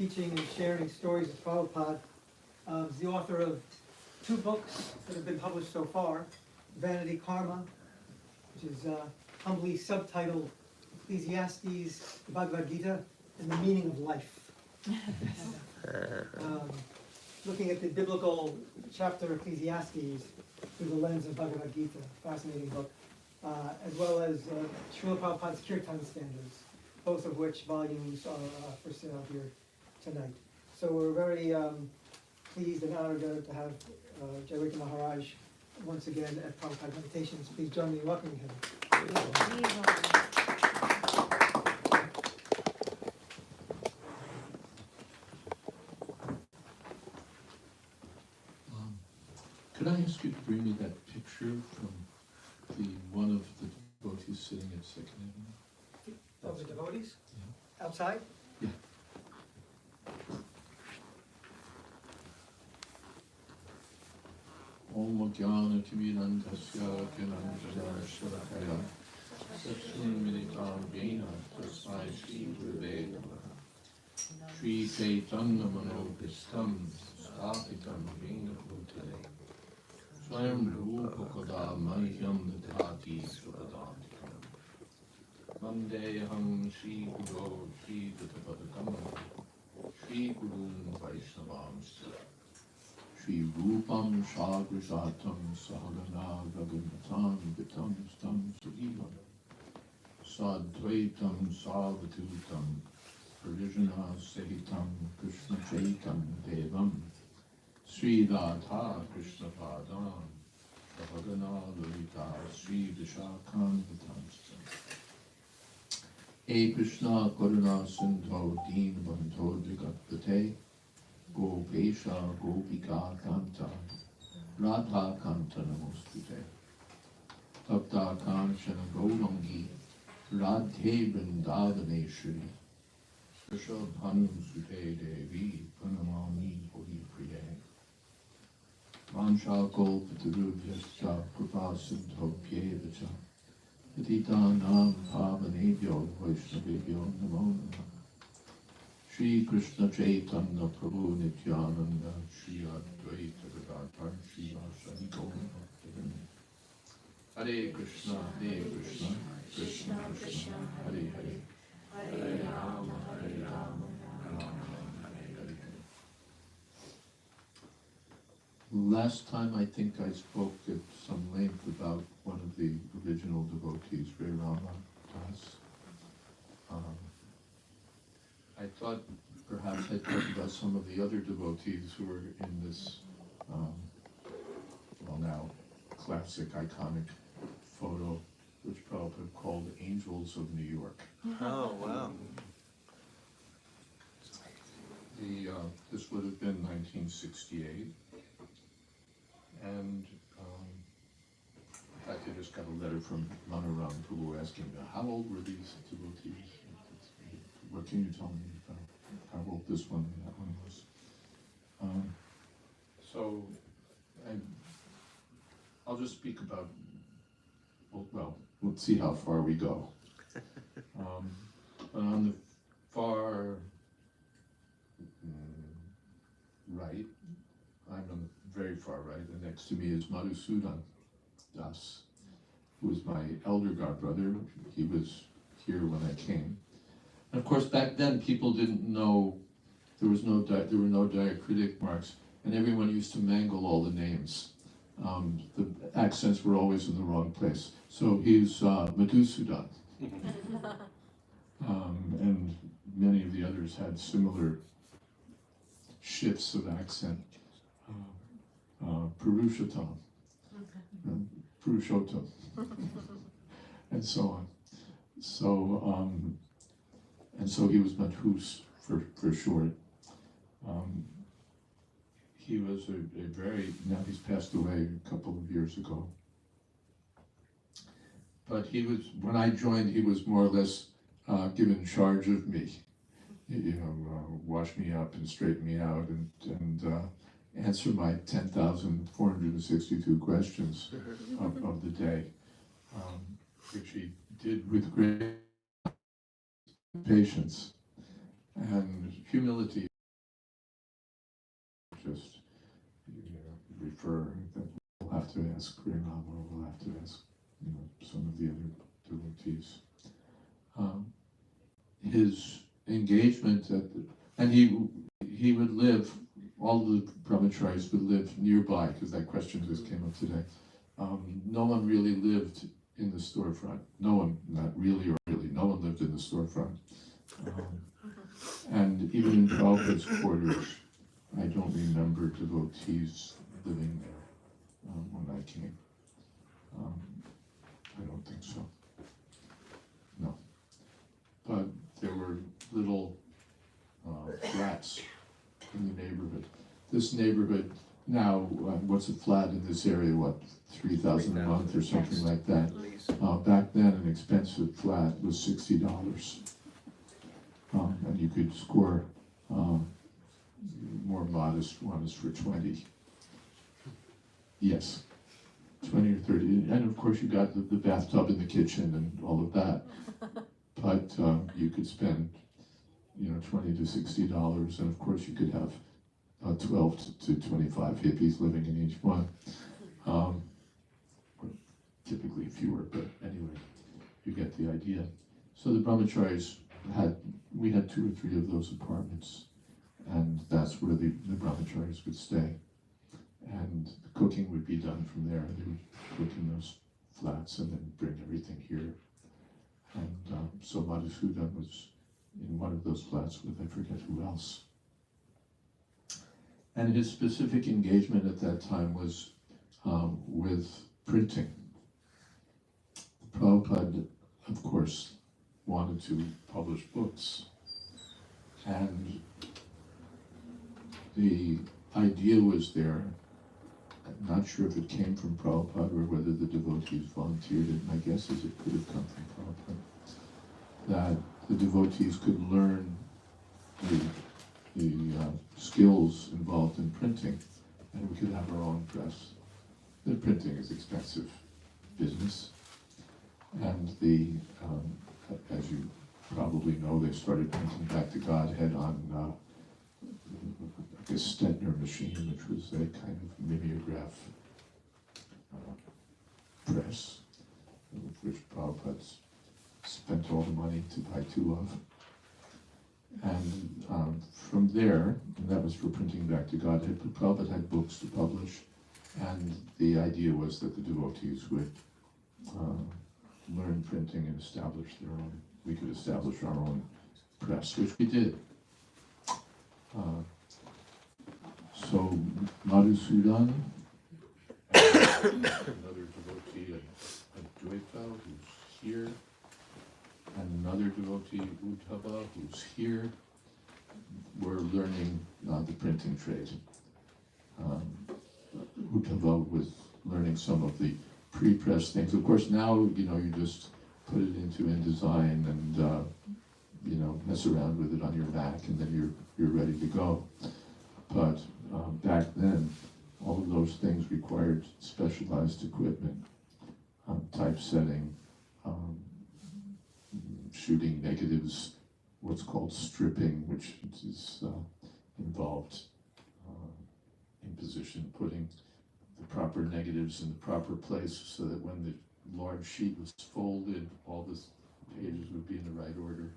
teaching and sharing stories of Prabhupada. He's the author of 2 books that have been published so far, Vanity Karma, which is humbly subtitled Ecclesiastes, the Bhagavad Gita, and the Meaning of Life. Looking at the biblical chapter of Ecclesiastes through the lens of Bhagavad Gita, fascinating book, as well as Srila Prabhupada's Kirtan Standards, both of which volumes are for sale here tonight. So we're very pleased and honored to have Jayadvaita Maharaj once again at Prabhupada Meditations. Please join me in welcoming him. Could I ask you to bring me that picture from one of the devotees sitting at Second Avenue? Of the devotees? Yeah. Outside? Yeah. Om Jnana Timirandhasya Jnanandjana Shalakaya Satsum Militam Jena Tasmai Shri Gurave Namaha Shri Chaitanya Manopistam Stapitam Jena Bhutale Swayam Rupakada Mahyam Dati Supadantikam Vandeham Shri Guru Shri Datapadakam Shri Gurun Vaishnavamsa Shri Rupam Shagrasatam Sahagana Raghunatam Vitam Stam Sudivam Sadvaitam Savatutam Parijana Sahitam Krishna Chaitam Devam Sri Radha Krishna Padam Sahagana Lalita Sri Vishakam Vitamstam Hey Krishna Karuna Sindho Deen Bandho Vigatpate Gopesha Gopika Kanta Radha Kanta Namostute Tapta Kanchana Gaurangi Radhe Vrindavaneshwari Rishabhanam Sute Devi Pranamami Hori Priye Vansha Kolpatarubhyascha Kripa Sindho Pyevacha Patitanam Pavanebhyo Vaishnavebhyo Namo Namah Shri Krishna Chaitanya Prabhu Nityananda Shri Advaita Gadadhar Shri Vasari Gaura Hare Krishna Krishna Krishna Hare Hare Hare Rama Rama Rama Hare Hare. Last time I think I spoke at some length about one of the original devotees, Ray Rama Das. I thought perhaps I'd talk about some of the other devotees who are in this, now classic, iconic photo, which Prabhupada called Angels of New York. Oh, wow. This would have been 1968, and in fact I just got a letter from Manoram Prabhu asking me, how old were these devotees? What can you tell me about how old this one and that one was? I'll just speak about, well, let's see how far we go. But on the far right, I'm on the very far right, and next to me is Madhusudan Das, who is my elder godbrother. He was here when I came. And of course, back then people didn't know, there were no diacritic marks, and everyone used to mangle all the names. The accents were always in the wrong place. So he's Madhusudan. And many of the others had similar shifts of accent. Purushottam, Purushottam, and so on. So he was Madhus for short. He was a very, now he's passed away a couple of years ago. But he was, when I joined, he was more or less given charge of me. Wash me up and straighten me out and answer my 10,462 questions of the day, which he did with great patience and humility. just refer that we'll have to ask Ram, or we'll have to ask some of the other devotees. His engagement and he would live. All the brahmacharis would live nearby, because that question just came up today. No one really lived in the storefront. No one, not really or really, no one lived in the storefront. And even in Prabhupada's quarters, I don't remember devotees living there when I came. I don't think so. No. But there were little flats in the neighborhood. This neighborhood now, what's a flat in this area? What, 3,000 a month or something like that? Back then, an expensive flat was $60, and you could score more modest ones for 20. Yes, 20 or 30, and of course you got the bathtub in the kitchen and all of that. But you could spend, $20 to $60, and of course you could have 12 to 25 hippies living in each one. Typically fewer, but anyway, you get the idea. So the brahmacharis we had 2 or 3 of those apartments, and that's where the brahmacharis would stay. And the cooking would be done from there. They would cook in those flats and then bring everything here. And so Madhusudan was in one of those flats with, I forget who else. And his specific engagement at that time was with printing. Prabhupada, of course, wanted to publish books. And the idea was there. I'm not sure if it came from Prabhupada or whether the devotees volunteered it. My guess is it could have come from Prabhupada. That the devotees could learn the skills involved in printing, and we could have our own press. The printing is expensive business, and as you probably know, they started printing back to Godhead on a Stettner machine, which was a kind of mimeograph press, which Prabhupada spent all the money to buy 2 of. And from there, and that was for printing back to Godhead, but Prabhupada had books to publish, and the idea was that the devotees would learn printing and establish their own. We could establish our own press, which we did. So Madhusudan, another devotee, Jayadvaita, who's here, and another devotee, Uddhava, who's here, were learning the printing trade. Uddhava was learning some of the pre-press things. Of course, now, you just put it into InDesign and, mess around with it on your Mac, and then you're ready to go. But back then, all of those things required specialized equipment, typesetting, shooting negatives, what's called stripping, which is involved imposition, putting the proper negatives in the proper place so that when the large sheet was folded, all the pages would be in the right order.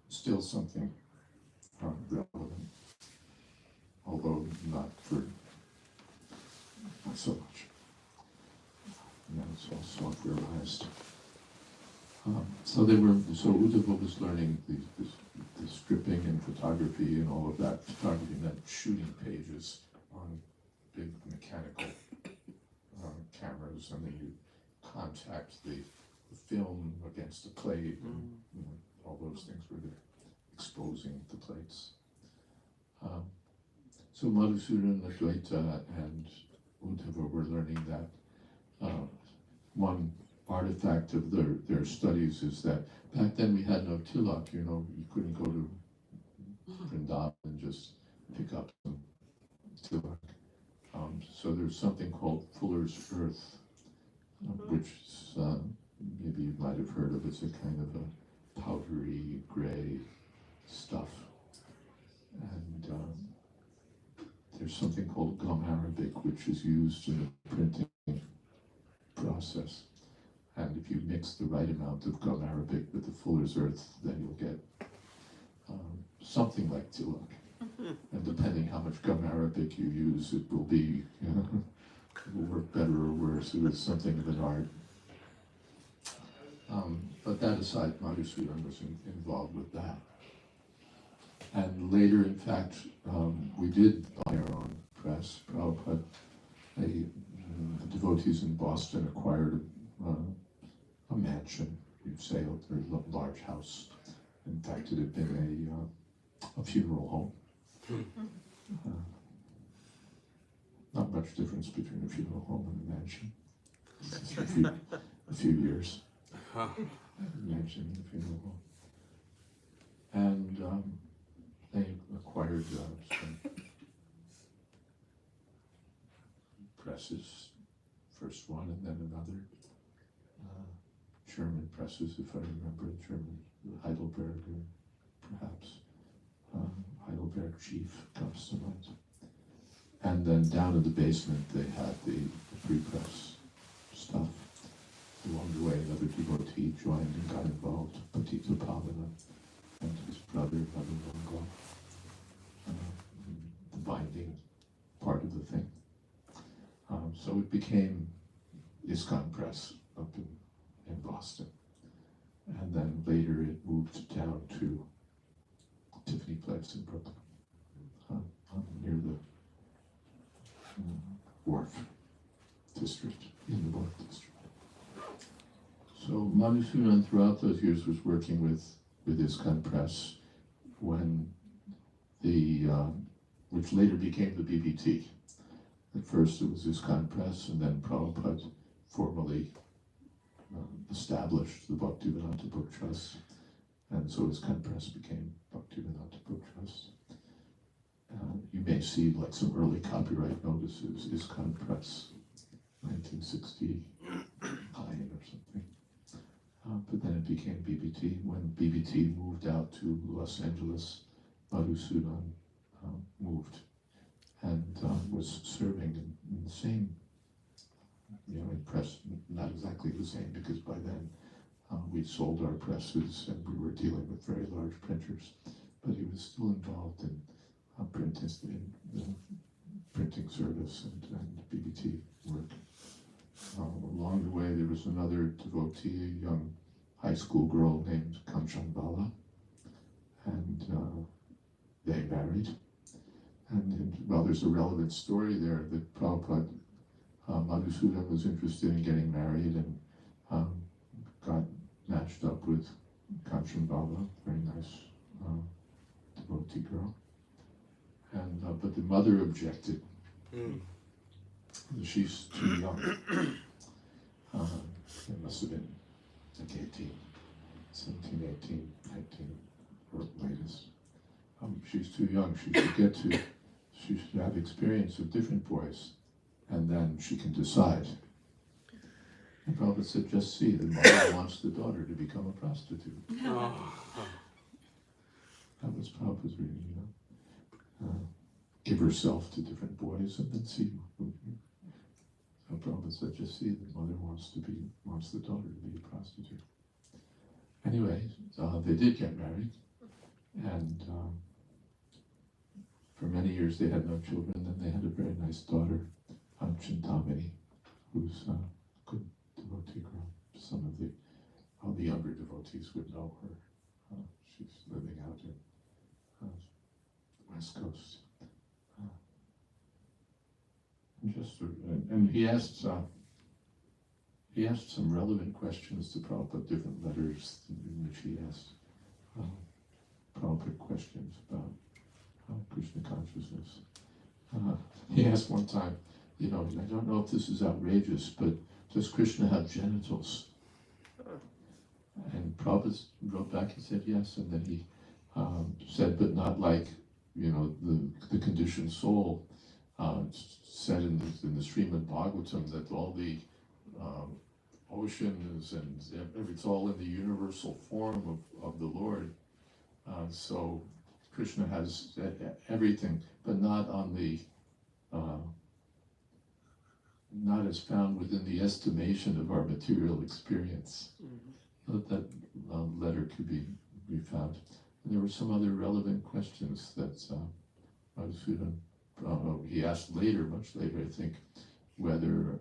Still something relevant, although not so much. It's all softwareized. So Uddhava was learning the stripping and photography and all of that. Photography meant shooting pages on big mechanical cameras, and then you contact the film against the plate, and all those things were there, exposing the plates. So Madhusudan, Jayadvaita, and Uddhava were learning that. One artifact of their studies is that back then we had no tilak, you couldn't go to Vrindavan and just pick up some tilak. So there's something called Fuller's Earth, which maybe you might have heard of. It's a kind of a powdery gray stuff, something called gum arabic, which is used in the printing process. And if you mix the right amount of gum arabic with the fuller's earth, then you'll get something like tilak. And depending how much gum arabic you use, it will be, it will work better or worse. It was something of an art. But that aside, Madhusudan was involved with that. And later, in fact, we did buy our own press. Prabhupada, the devotees in Boston acquired a mansion, you'd say, a very large house. In fact, it had been a funeral home. Not much difference between a funeral home and a mansion. A few years. Mansion and a funeral home. And they acquired some presses, first one and then another. German presses, if I remember, German, Heidelberg, or perhaps Heidelberg Chief comes to mind. And then down in the basement they had the pre-press stuff. Along the way, another devotee joined and got involved, Patita Pavana, and his brother, Mother Longo, the binding part of the thing. So it became ISKCON Press up in Boston. And then later it moved down to Tiffany Place in Brooklyn, near the Wharf District, in the Wharf District. So Madhusudan throughout those years was working with ISKCON Press when which later became the BBT. At first it was ISKCON Press, and then Prabhupada formally established the Bhaktivedanta Book Trust, and so ISKCON Press became Bhaktivedanta Book Trust. You may see like some early copyright notices, ISKCON Press, 1969 or something. But then it became BBT. When BBT moved out to Los Angeles, Madhusudan moved and was serving in the same, in press, not exactly the same, because by then we'd sold our presses and we were dealing with very large printers, but he was still involved in printing service and BBT work. Along the way, there was another devotee, a young high school girl named Kanchanbala, and they married. And well, there's a relevant story there that Prabhupada, Madhusudan was interested in getting married and got matched up with Kanchanbala, very nice devotee girl. And but the mother objected. She's too young. It must have been like 18, 17, 18, 19, or latest. She's too young. She should have experience of different boys, and then she can decide. And Prabhupada said, just see, the mother wants the daughter to become a prostitute. That was Prabhupada's reading, give herself to different boys and then see. So Prabhupada said, just see, the mother wants the daughter to be a prostitute. Anyway, they did get married, and for many years they had no children. Then they had a very nice daughter, Chintamani, who's a good devotee girl. Some of the younger devotees would know her. She's living out in the West Coast. And he asked some relevant questions to Prabhupada, different letters in which he asked Prabhupada questions about Krishna consciousness. He asked one time, I don't know if this is outrageous, but does Krishna have genitals? And Prabhupada wrote back and said yes, and then he said, but not like, the conditioned soul. Said in the Srimad Bhagavatam that all the oceans and it's all in the universal form of the Lord. So Krishna has everything, but not on the uh, not as found within the estimation of our material experience. That letter could be found. And there were some other relevant questions that Madhusudan, he asked later, much later, I think, whether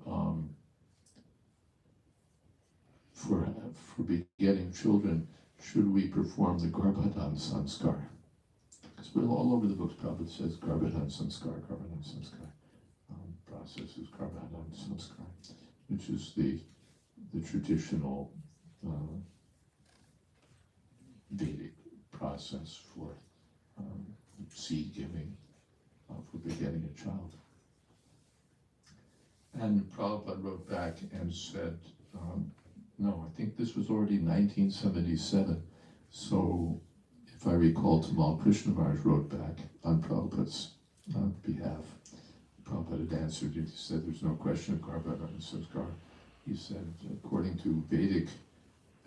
for begetting children, should we perform the Garbhadan Sanskar? Because all over the books, Prabhupada says Garbhadan Sanskar process is Garbhadan Sanskar, which is the traditional Vedic process for seed giving, for begetting a child. And Prabhupada wrote back and said, no, I think this was already 1977. So if I recall, Tamal Krishna Maharaj wrote back on Prabhupada's behalf. Prabhupada had answered it. He said, there's no question of Garbhadan Sanskar. He said, according to Vedic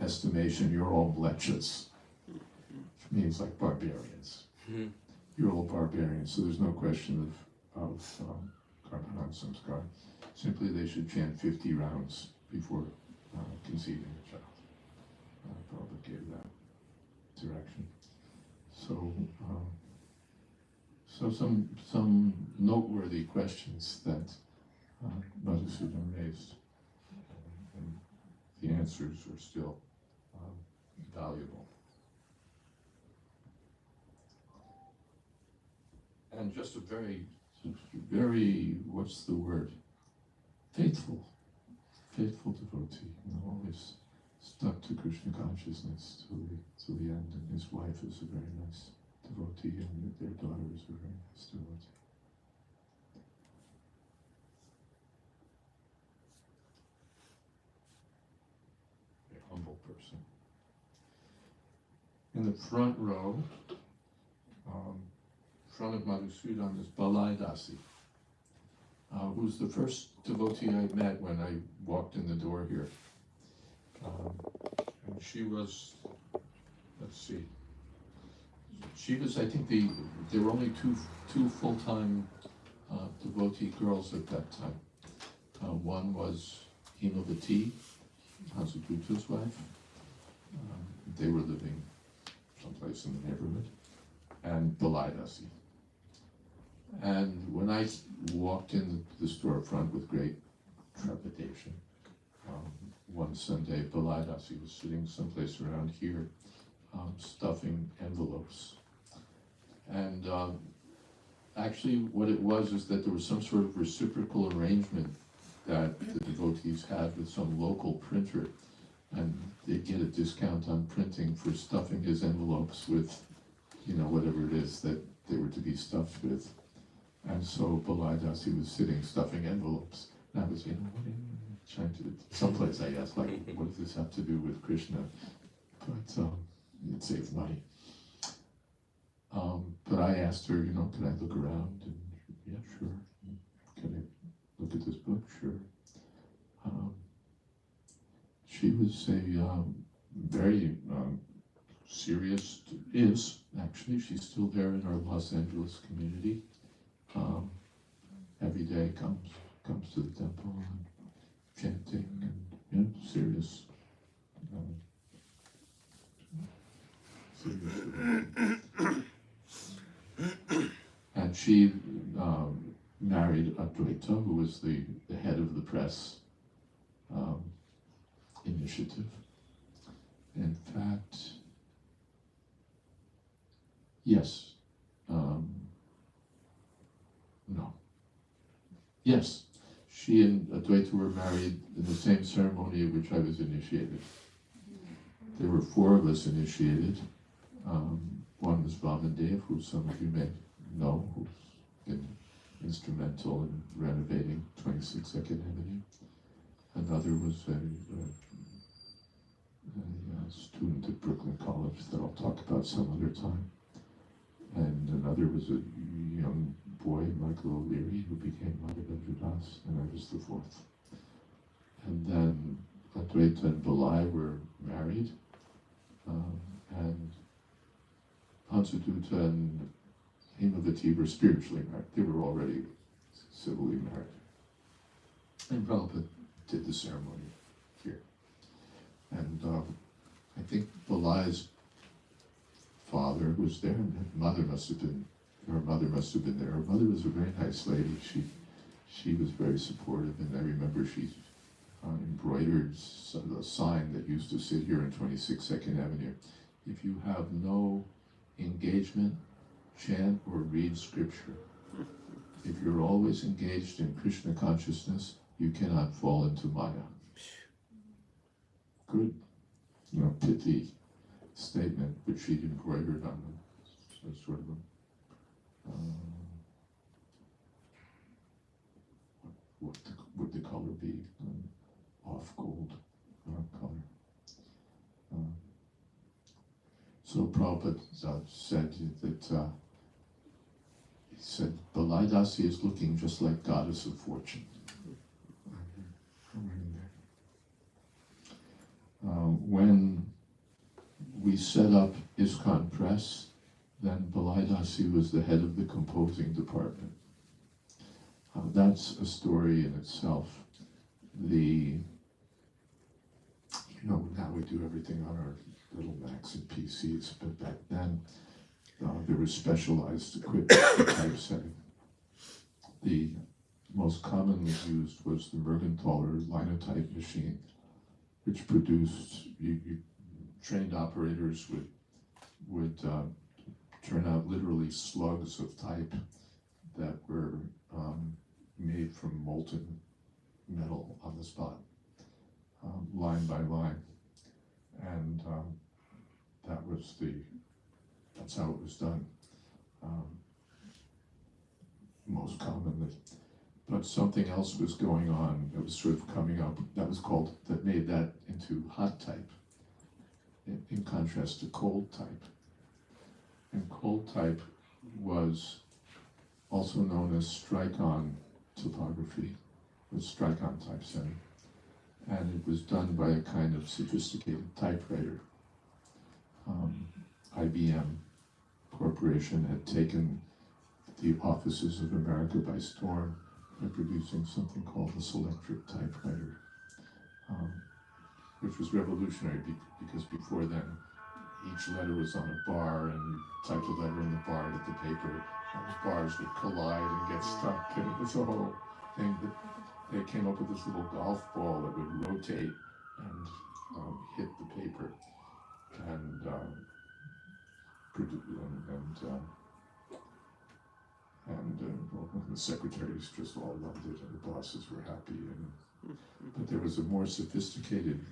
estimation, you're all mlechas, which means like barbarians. You're all barbarians, so there's no question of Garbhadan Sanskar. Simply they should chant 50 rounds before conceiving a child. Prabhupada gave that direction. So, so some noteworthy questions that Madhusudan raised, and the answers are still valuable. And just a very, what's the word? Faithful devotee, always stuck to Krishna consciousness till the end. And his wife is a very nice devotee, and their daughter is a very nice devotee. A humble person. In the front row, front of Madhusudan is Balai Dasi, who's the first devotee I met when I walked in the door here. And she was, let's see, she was, I think there were only two full-time devotee girls at that time. One was Himavati, Hansuduta's wife. They were living someplace in the neighborhood. And Balai Dasi. And when I walked in the storefront with great trepidation, one Sunday, Balai Dasi was sitting someplace around here, stuffing envelopes. And actually what it was is that there was some sort of reciprocal arrangement that the devotees had with some local printer, and they'd get a discount on printing for stuffing his envelopes with, whatever it is that they were to be stuffed with. And so Balai Dasi was sitting stuffing envelopes. And I was, what are you trying to do? Someplace I asked, like, what does this have to do with Krishna? But it saves money. But I asked her, can I look around? And yeah, sure. Can I look at this book? Sure. She was a very serious, actually, she's still there in our Los Angeles community. Every day comes to the temple and chanting and serious. And she married Advaita, who was the head of the press initiative. In fact, yes. No. Yes, she and Advaita were married in the same ceremony at which I was initiated. There were 4 of us initiated. One was Vamandev, who some of you may know, who's been instrumental in renovating 26 Second Avenue. Another was a student at Brooklyn College that I'll talk about some other time. And another was a young boy, Michael O'Leary, who became Madhavendra Das, and I was the 4th. And then Advaita and Balai were married, and Hansaduta and Himavati were spiritually married. They were already civilly married. And Prabhupada did the ceremony here. And I think Balai's father was there, and her mother must have been there. Her mother was a very nice lady. She was very supportive, and I remember she embroidered a sign that used to sit here in 26 Second Avenue. If you have no engagement, chant or read scripture. If you're always engaged in Krishna consciousness, you cannot fall into Maya. Good, pithy statement, which she'd embroidered on them. Sort of a, what would the color be? Off gold color. So Prabhupada said that he said Balai Dasi is looking just like goddess of fortune. When we set up ISKCON Press, then Balai Dasi was the head of the composing department. That's a story in itself. Now we do everything on our little Macs and PCs, but back then there was specialized equipment for typesetting. The most commonly used was the Mergenthaler linotype machine, which produced, trained operators would turn out literally slugs of type that were made from molten metal on the spot, line by line, and that's how it was done, most commonly. But something else was going on that was sort of coming up that made that into hot type, in contrast to cold type. And cold type was also known as strike-on typography, with strike-on typesetting. And it was done by a kind of sophisticated typewriter. IBM Corporation had taken the offices of America by storm by producing something called the Selectric typewriter, which was revolutionary because before then, each letter was on a bar, and you type the letter in the bar, hit the paper, and the bars would collide and get stuck, and it was a whole thing. But they came up with this little golf ball that would rotate and hit the paper, and the secretaries just all loved it, and the bosses were happy. But there was a more sophisticated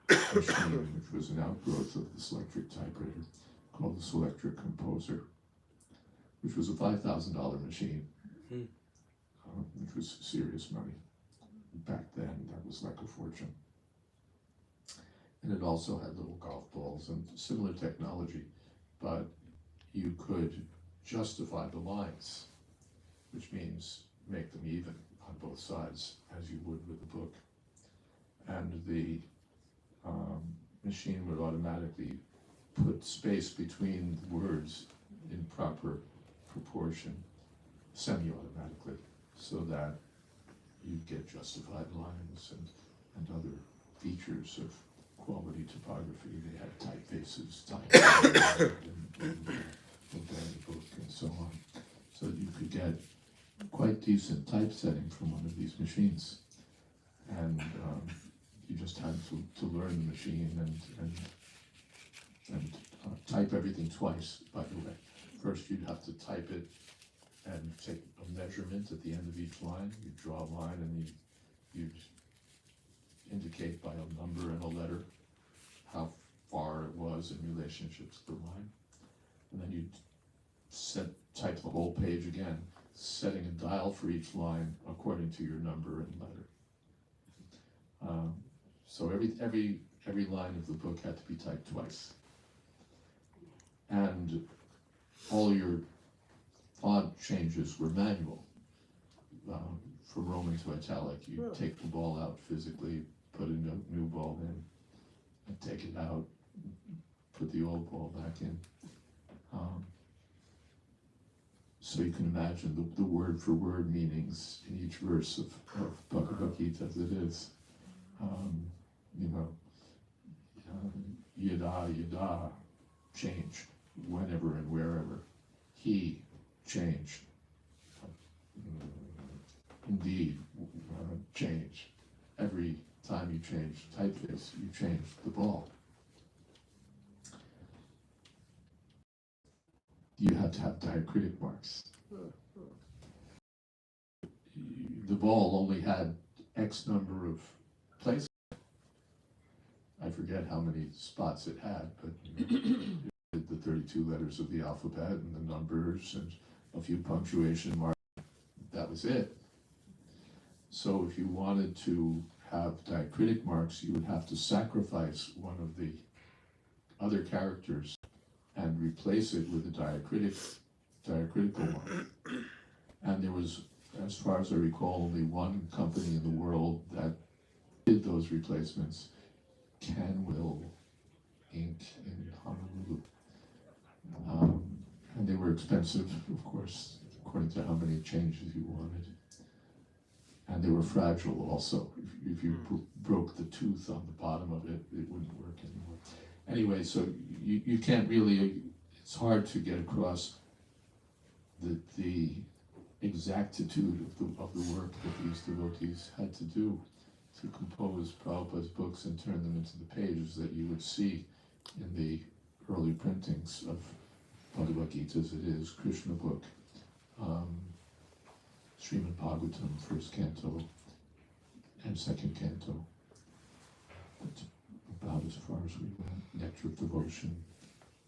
machine, which was an outgrowth of the Selectric typewriter, called the Selectric Composer, which was a $5,000 machine, which was serious money. Back then, that was like a fortune. And it also had little golf balls and similar technology, but you could justify the lines, which means make them even on both sides, as you would with a book. And the machine would automatically put space between the words in proper proportion, semi-automatically, so that you'd get justified lines and other features of quality typography. They had typefaces, and book, and so on. So you could get quite decent typesetting from one of these machines. And you just had to learn the machine and type everything twice, by the way. First you'd have to type it and take a measurement at the end of each line. You'd draw a line and you'd indicate by a number and a letter how far it was in relationship to the line. And then you'd type the whole page again, setting a dial for each line according to your number and letter. So every line of the book had to be typed twice. And all your font changes were manual. From Roman to italic, you take the ball out physically, put a new ball in, and take it out, put the old ball back in. So you can imagine the word for word meanings in each verse of Bhagavad Gita as it is. You know, yada, yada, change, whenever and wherever. He changed. Indeed, change. Every time you change typeface, you change the ball. You have to have diacritic marks. The ball only had X number of places. I forget how many spots it had, but you know, the 32 letters of the alphabet and the numbers and a few punctuation marks. That was it. So if you wanted to have diacritic marks, you would have to sacrifice one of the other characters and replace it with a diacritical mark. And there was, as far as I recall, only one company in the world that did those replacements, Canwill Inc. in Honolulu. And they were expensive, of course, according to how many changes you wanted. And they were fragile also. If you broke the tooth on the bottom of it, it wouldn't work anymore. Anyway, so you can't really, it's hard to get across the exactitude of the work that these devotees had to do to compose Prabhupada's books and turn them into the pages that you would see in the early printings of Bhagavad Gita as it is, Krishna book, Srimad Bhagavatam, first canto and second canto. That's about as far as we went. Nectar of Devotion,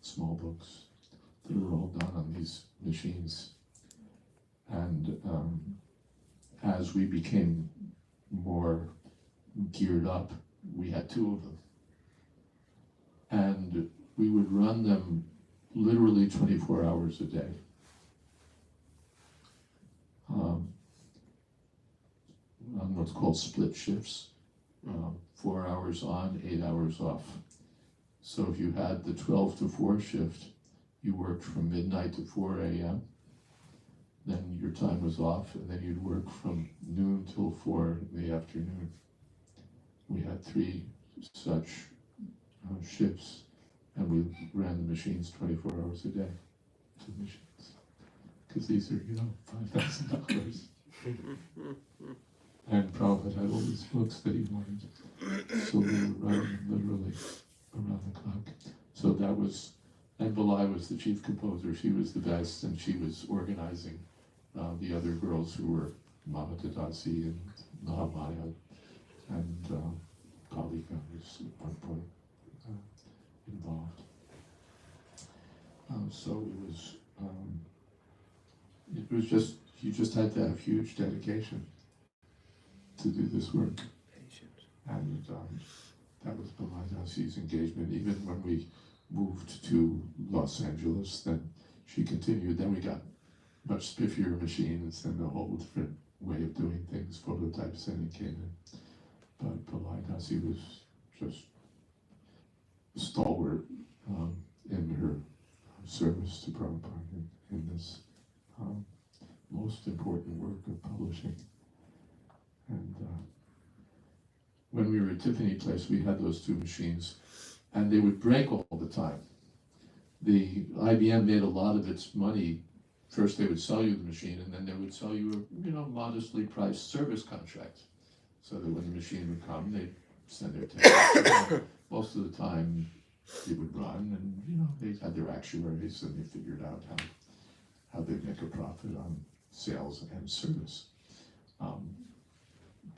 small books. They were all done on these machines. And as we became more geared up, we had two of them. And we would run them literally 24 hours a day. On what's called split shifts, 4 hours on, 8 hours off. So if you had the 12 to 4 shift, you worked from midnight to 4 a.m., then your time was off, and then you'd work from noon till 4 in the afternoon. We had 3 such shifts, and we ran the machines 24 hours a day, 2 machines. Because these are, $5,000. And Prabhupada had all these books that he wanted, so we were running them literally around the clock. So that was, and Balai was the chief composer. She was the best, and she was organizing the other girls who were Mama Tadasi and Mahamaya, and Kalika was at one point involved. So it was just, you just had to have huge dedication to do this work. And that was Balai Dasi's engagement. Even when we moved to Los Angeles, then she continued. Then we got much spiffier machines and a whole different way of doing things. Phototype sending came in. But Balai Dasi was just stalwart in her service to Prabhupada in this most important work of publishing. And when we were at Tiffany Place, we had those 2 machines, and they would break all the time. The IBM made a lot of its money. First, they would sell you the machine, and then they would sell you a modestly priced service contract, so that when the machine would come, they'd send their technician. Most of the time, it would run, and they had their actuaries, and they figured out how they'd make a profit on sales and service.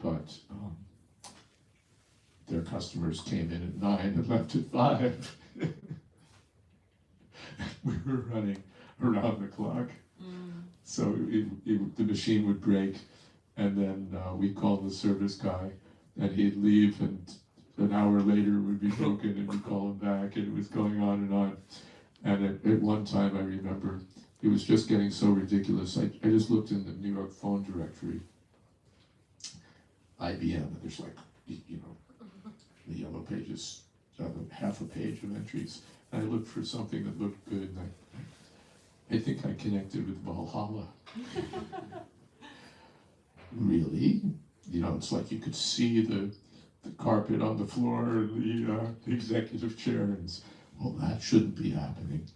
But their customers came in at 9 and left at 5. We were running around the clock. So the machine would break, and then we'd call the service guy, and he'd leave, and an hour later it would be broken, and we'd call him back, and it was going on and on. And at one time, I remember, it was just getting so ridiculous. I just looked in the New York phone directory, IBM, and there's like, the yellow pages, half a page of entries. And I looked for something that looked good, and I think I connected with Valhalla. Really? You know, it's like you could see the carpet on the floor, the executive chair, and well, that shouldn't be happening.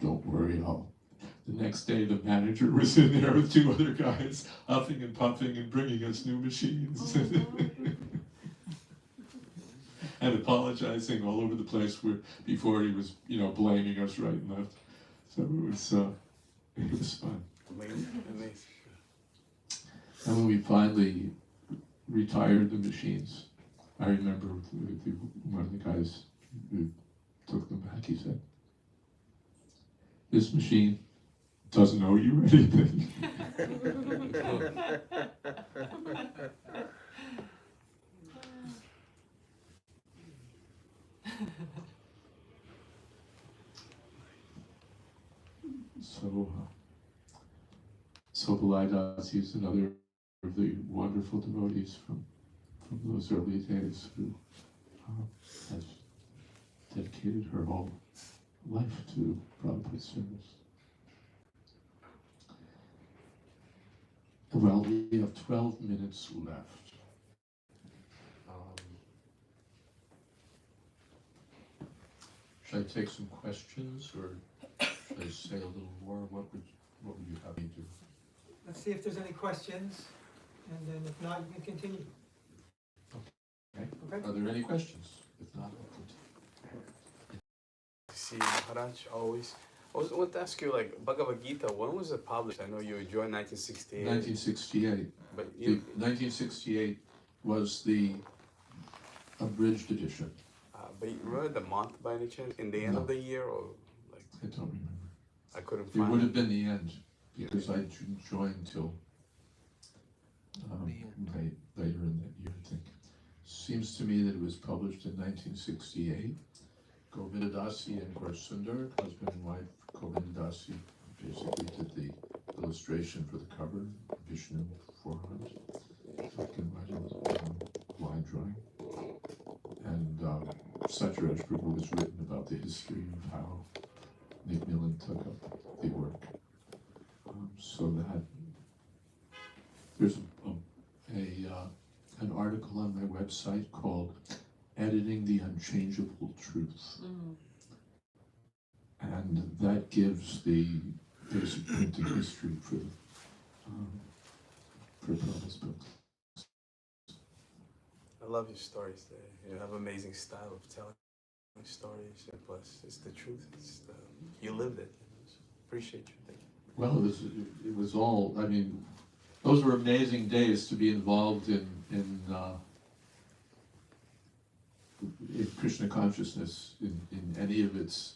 Don't worry, the next day the manager was in there with two other guys, huffing and puffing and bringing us new machines. And apologizing all over the place before he was, blaming us right and left. So it was fun. Amazing, amazing. And when we finally retired the machines, I remember one of the guys who took them back, he said, "This machine doesn't owe you anything." So Balaidasi is another of the wonderful devotees from those early days who has dedicated her whole life to Prabhupada's service. Well, we have 12 minutes left. Should I take some questions, or should I say a little more? What would you have me do? Let's see if there's any questions, and then if not, you can continue. Okay. Okay. Are there any questions? If not, I'll continue. See, Maharaj, always. I want to ask you, like, Bhagavad Gita, when was it published? I know you joined 1968. 1968. But 1968 was the abridged edition. But you remember the month by any chance? In the end of the year, or like? I don't remember. I couldn't It find would have been the end, because I didn't join till later in that year, I think. Seems to me that it was published in 1968. Govindadasi and Gaurasundar, husband and wife, Govindadasi basically did the illustration for the cover, Vishnu forearms, black and white line drawing. And Satyaraj Prabhu was written about the history of how Nick Millen took up the work. So that there's an article on my website called "Editing the Unchangeable Truth," and that gives the basic printing history for Prabhupada's books. I love your stories. You have amazing style of telling stories, and plus it's the truth. You lived it. Appreciate you. Thank you. Well, it was all. I mean, those were amazing days to be involved in Krishna consciousness in any of its.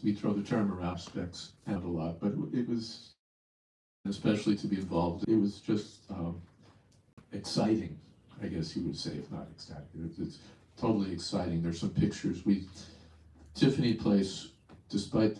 We throw the term around aspects and a lot, but it was, especially to be involved. It was just exciting, I guess you would say, if not ecstatic. It's totally exciting. There's some pictures. Tiffany Place, despite